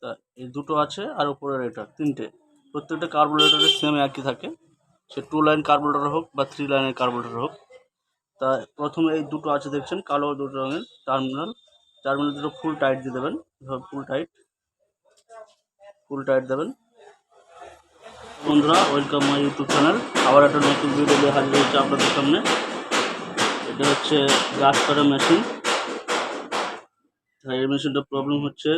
তা এই দুটো আছে আর উপরের এটা তিনটে, প্রত্যেকটা কার্বোরেটরে সেম একই থাকে, সে 2 লাইন কার্বোরেটর হোক বা 3 লাইনের কার্বোরেটর হোক। তা প্রথমে এই দুটো আছে দেখছেন কালো দুটো রঙের টার্মিনাল দুটো ফুল টাইট দিয়ে দেবেন, ফুল টাইট দেবেন। বন্ধুরা, ওয়েলকাম মাই ইউটিউব চ্যানেল। আবার একটা নতুন ভিডিও নিয়ে হাজির হচ্ছে আপনাদের সামনে। এটা হচ্ছে গাছ কাটা মেশিন। এই মেশিনটা প্রবলেম হচ্ছে,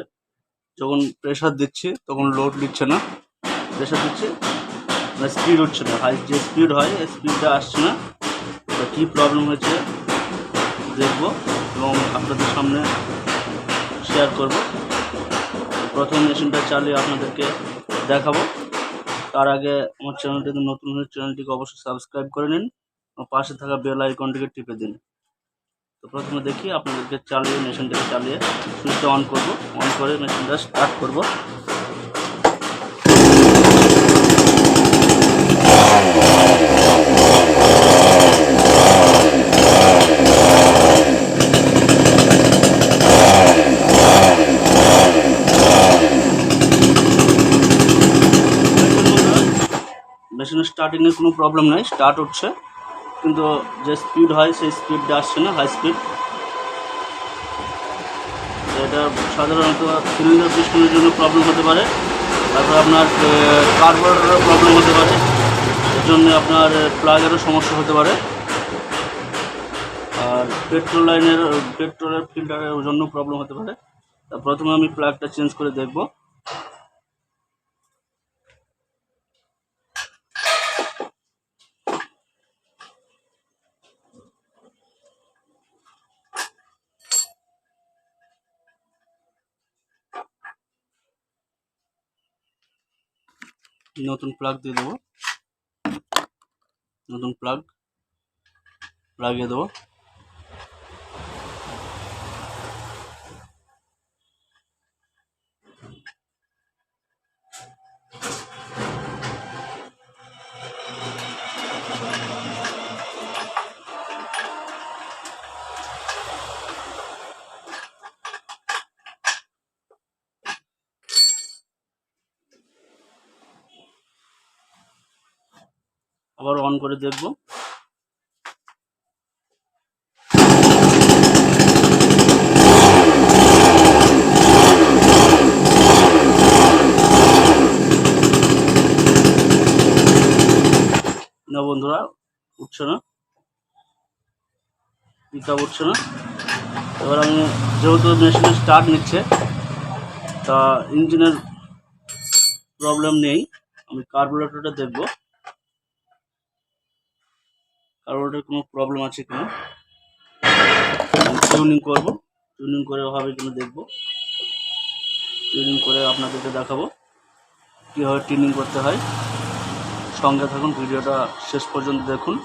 যখন প্রেশার দিচ্ছি তখন লোড নিচ্ছে না, প্রেশার দিচ্ছি না, স্পিড হচ্ছে না, হাই যে স্পিড হয় এই স্পিডটা আসছে না। তো কী প্রবলেম হয়েছে দেখব এবং আপনাদের সামনে শেয়ার করব। প্রথম মেশিনটা চালিয়ে আপনাদেরকে দেখাবো। তার আগে আমার চ্যানেলটি নতুন হলে চ্যানেলটিকে অবশ্যই সাবস্ক্রাইব করে নিন এবং পাশে থাকা বেল আইকনটিকে টিপে দিন। তো প্রথমে দেখি আপনাদেরকে মেশিনটাকে চালিয়ে সুইচটা অন করব, অন করে মেশিনটা স্টার্ট করব। মেশিনের স্টার্টিংয়ে কোনো প্রবলেম নাই, স্টার্ট হচ্ছে, কিন্তু যে স্পিড হয় সেই স্পিডটা আসছে না, হাই স্পিড। এটা সাধারণত সিলিন্ডার পিস্টনের জন্য প্রবলেম হতে পারে, তারপর আপনার কার্বোরেটরেরও প্রবলেম হতে পারে, এর জন্য আপনার প্লাগেরও সমস্যা হতে পারে, আর পেট্রোলের ফিল্টারের জন্য প্রবলেম হতে পারে। তা প্রথমে আমি প্লাগটা চেঞ্জ করে দেখব। নতুন প্লাগ দিয়ে দেবো, নতুন প্লাগ লাগিয়ে দেবো। আবার অন করে দেখব। না বন্ধুরা, উঠছে না, পিকআপ উঠছে না। এবার আমি যেহেতু মেশিনের স্টার্ট নিচ্ছে, তা ইঞ্জিনের প্রবলেম নেই, আমি কার্বোরেটরটা দেখব, কার্বোরেটর কোনো প্রবলেম আছে কিনা, টিউনিং করব, টিউনিং করে হবে কিনা দেখব, টিউনিং করে আপনাদেরকে দেখাবো কীভাবে টিউনিং করতে হয়। সঙ্গে থাকুন, ভিডিওটা শেষ পর্যন্ত দেখুন।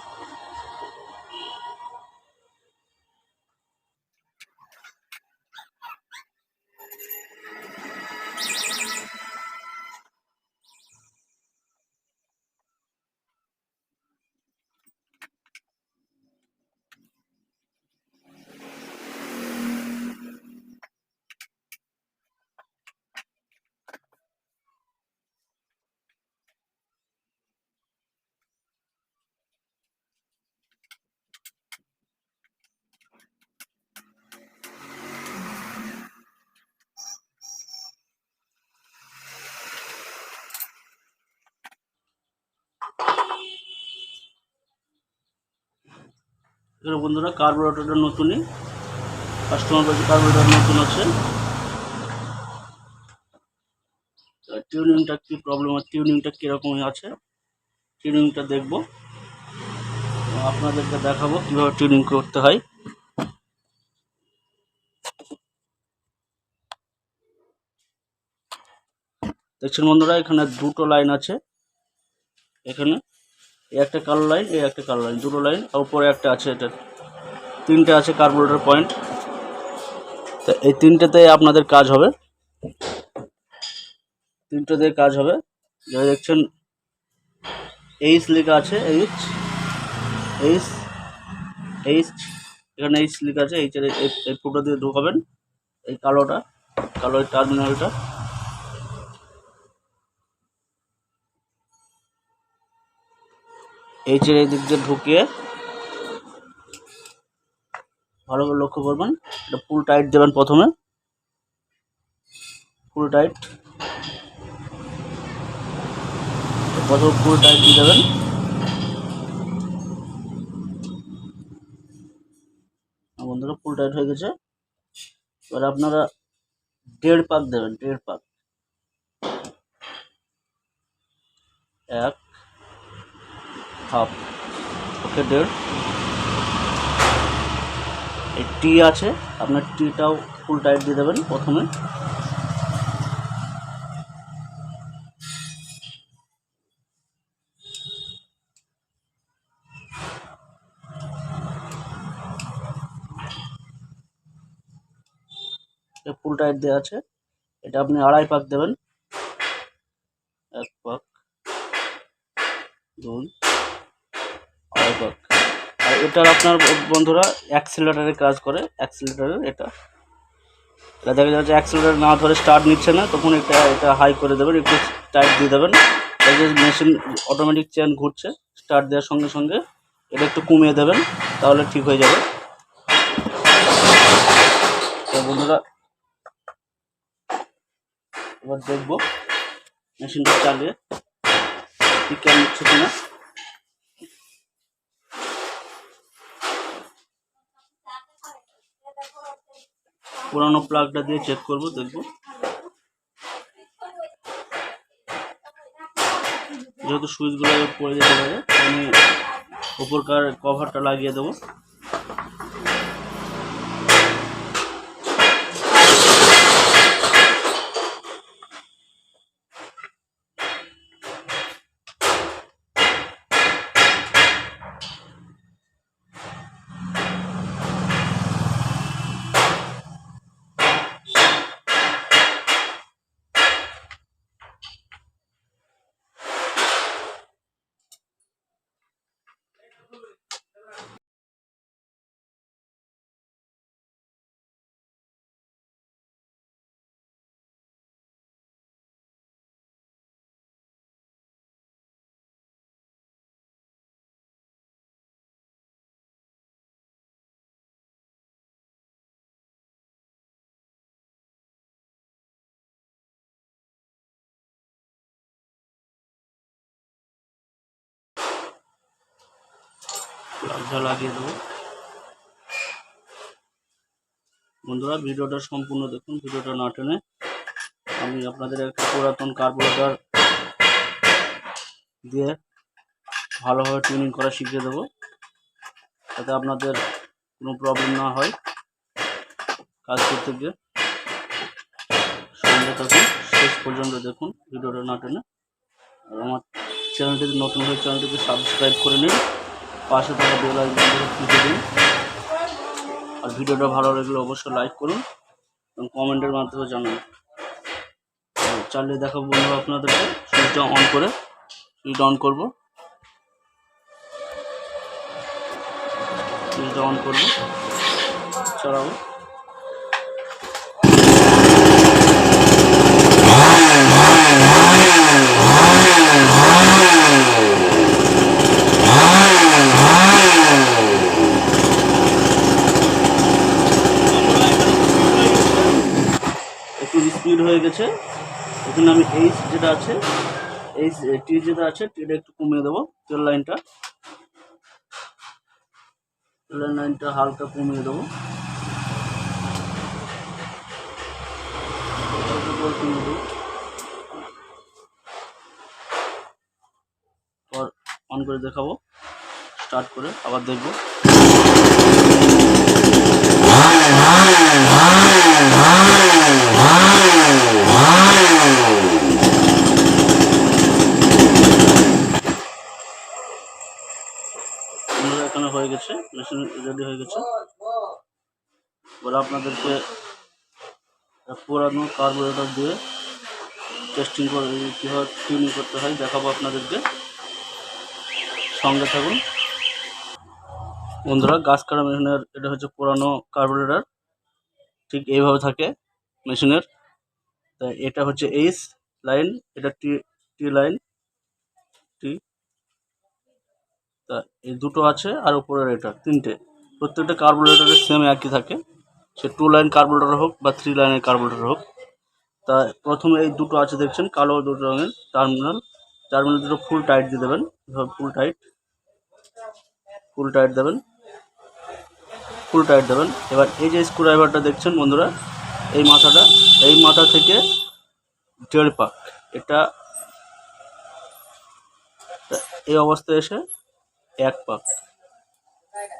এখানে বন্ধুরা কার্বোরেটরটা নতুনই, কাস্টমার বলছে কার্বোরেটর নতুন আছে। টিউনিংটা কী প্রবলেম আছে, টিউনিংটা কীরকম আছে, টিউনিংটা দেখব, আপনাদেরকে দেখাবো কীভাবে টিউনিং করতে হয়। দেখছেন বন্ধুরা, এখানে দুটো লাইন আছে, এখানে এই একটা কালো লাইন, এই একটা কালো লাইন, দুটো লাইন, আর উপরে একটা আছে, এটা তিনটে আছে কার্বোরেটর পয়েন্ট। তো এই তিনটেতে আপনাদের কাজ হবে, তিনটেতে কাজ হবে। যা দেখছেন এইচ লেখা আছে, এইচ এইচ এইচ এখানে এইচ লেখা আছে, এইচের এই ফুটো দিয়ে ঢোকাবেন এই কালোটা, কালো টার্মিনালটা, এইচের এই দিক দিয়ে ঢুকিয়ে ভালো করে লক্ষ্য করবেন, এটা ফুল টাইট দেবেন। প্রথমে ফুল টাইট দিয়ে দেবেন। বন্ধুরা ফুল টাইট হয়ে গেছে। এবার আপনারা 1.5 পাক দেবেন, 1.5 পাক, 1 হাফ, ওকে 1.5। এই টি আছে, আপনার টিটাও ফুল টাইট দিয়ে দেবেন প্রথমে। ফুল টাইট দেওয়া আছে, এটা আপনি 2.5 পাক দেবেন। 1 পাক, 2, 2.5 পাক। আর এটার আপনার বন্ধুরা অ্যাক্সিলারেটরে কাজ করে, অ্যাক্সিলারেটর এটা দেখা যাচ্ছে অ্যাক্সিলারেটর না ধরে স্টার্ট নিচ্ছে না, তখন এটা হাই করে দেবেন, একটু টাইট দিয়ে দেবেন। এই যে মেশিন অটোমেটিক চেন ঘুরছে, স্টার্ট দেওয়ার সঙ্গে সঙ্গে এটা একটু কমিয়ে দেবেন, তাহলে ঠিক হয়ে যাবে। তো বন্ধুরা এবার দেখবো মেশিনটা চালিয়ে ঠিক কেমন নিচ্ছে কিনা। পুরানো প্লাগটা দিয়ে চেক করব, দেখব। যেহেতু সুইচগুলো পড়ে যেতে পারে, আমি উপরকার কভারটা লাগিয়ে দেবো। প্লাগটা লাগিয়ে দেবো। বন্ধুরা ভিডিওটা সম্পূর্ণ দেখুন, ভিডিওটা না টেনে। আমি আপনাদের একটা পুরাতন কার্বোরেটর দিয়ে ভালোভাবে টিউনিং করা শিখিয়ে দেবো, যাতে আপনাদের কোনো প্রবলেম না হয় কাজ করতে গিয়ে। সঙ্গে থাকুন, শেষ পর্যন্ত দেখুন, ভিডিওটা না টেনে। আর আমার চ্যানেলটিতে নতুন হয়ে চ্যানেলটিকে সাবস্ক্রাইব করে নিন, পাশে থাকা বেল আইকনটি ক্লিক দিন। আর ভিডিওটা ভালো লাগলে অবশ্যই লাইক করুন এবং কমেন্টের মাধ্যমে জানান। চালিয়ে দেখাবো বন্ধুরা আপনাদেরকে। সুইচটা অন করে, সুইচটা অন করবো, সুইচটা অন করবো, চালাবো। একটু স্পিড হয়ে গেছে, এখানে আমি এইচ যেটা আছে, এইচ টি যেটা আছে, টিটা একটু কমিয়ে দেবো। তেল লাইনটা হালকা কমিয়ে দেবো। অন করে দেখাবো, স্টার্ট করে আবার দেখবো। এখানে হয়ে গেছে, মেশিন রেডি হয়ে গেছে। এবার আপনাদেরকে পুরানো কার্বোরেটর দিয়ে টেস্টিং করে কীভাবে টিউনিং করতে হয় দেখাবো আপনাদেরকে, সঙ্গে থাকুন। বন্ধুরা গাছ কাটা মেশিনের এটা হচ্ছে পুরানো কার্বোরেটর, ঠিক এইভাবে থাকে মেশিনের। তাই এটা হচ্ছে এইচ লাইন, এটা টি লাইন, টি তা এই দুটো আছে আর উপরের এটা তিনটে। প্রত্যেকটা কার্বোরেটরের সেম একই থাকে, সে 2 লাইন কার্বোরেটর হোক বা 3 লাইনের কার্বোরেটর হোক। তা প্রথমে এই দুটো আছে দেখছেন কালো দুটো রঙের টার্মিনাল দুটো ফুল টাইট দিয়ে দেবেন, ফুল টাইট দেবেন। এবার এই যে স্ক্রুড্রাইভারটা দেখছেন বন্ধুরা, এই মাথা থেকে 1.5 পাক, এটা এই অবস্থায় এসে 1 পাক,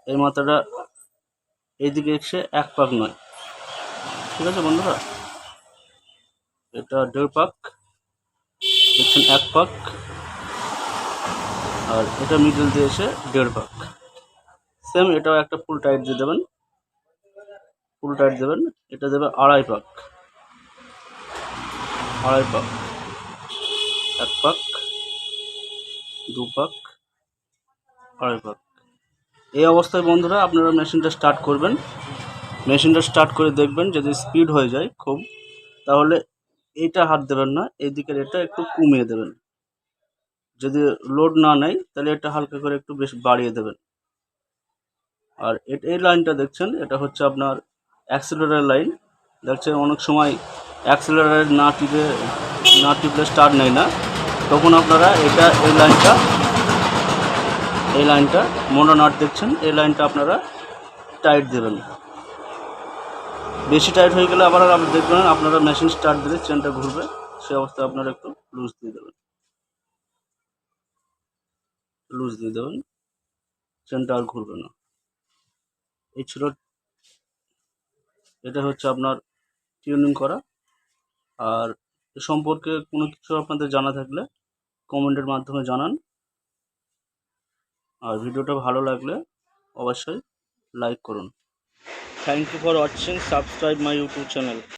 এই মাথাটা এইদিকে এসে 1 পাক নয়, ঠিক আছে বন্ধুরা? এটা 1.5 পাক, দেখছেন 1 পাক, আর এটা মিডল দিয়ে এসে 1.5 পাক। সেম এটাও একটা ফুল টাইট দিয়ে দেবেন, এটা দেবে 2.5 পাক, 2.5 পাক, 1 পাক, 2 পাক, 2.5 পাক। এই অবস্থায় বন্ধুরা আপনারা মেশিনটা স্টার্ট করবেন। মেশিনটা স্টার্ট করে দেখবেন যদি স্পিড হয়ে যায় খুব, তাহলে এইটা হাত দেবেন না, এইদিকের এটা একটু কমিয়ে দেবেন। যদি লোড না নেয় তাহলে এটা হালকা করে একটু বেশ বাড়িয়ে দেবেন। আর এই লাইনটা দেখছেন, এটা হচ্ছে আপনার অ্যাক্সিলারেটর লাইন। দেখছেন অনেক সময় অ্যাক্সিলারেটর না টিপলে স্টার্ট নেয় না, তখন আপনারা এই লাইনটা মোটা নাট দেখছেন, এই লাইনটা আপনারা টাইট দেবেন। বেশি টাইট হয়ে গেলে আবার আপনি দেখবেন আপনারা মেশিন স্টার্ট দিলে চেনটা ঘুরবে, সেই অবস্থায় আপনারা একটু লুজ দিয়ে দেবেন, চেনটা আর ঘুরবে না। এই ছিল, এটা হচ্ছে আপনার টিউনিং করা। আর এ সম্পর্কে কোনো কিছু আপনাদের জানা থাকলে কমেন্টের মাধ্যমে জানান। আর ভিডিওটা ভালো লাগলে অবশ্যই লাইক করুন। Thank you for watching, subscribe my YouTube channel.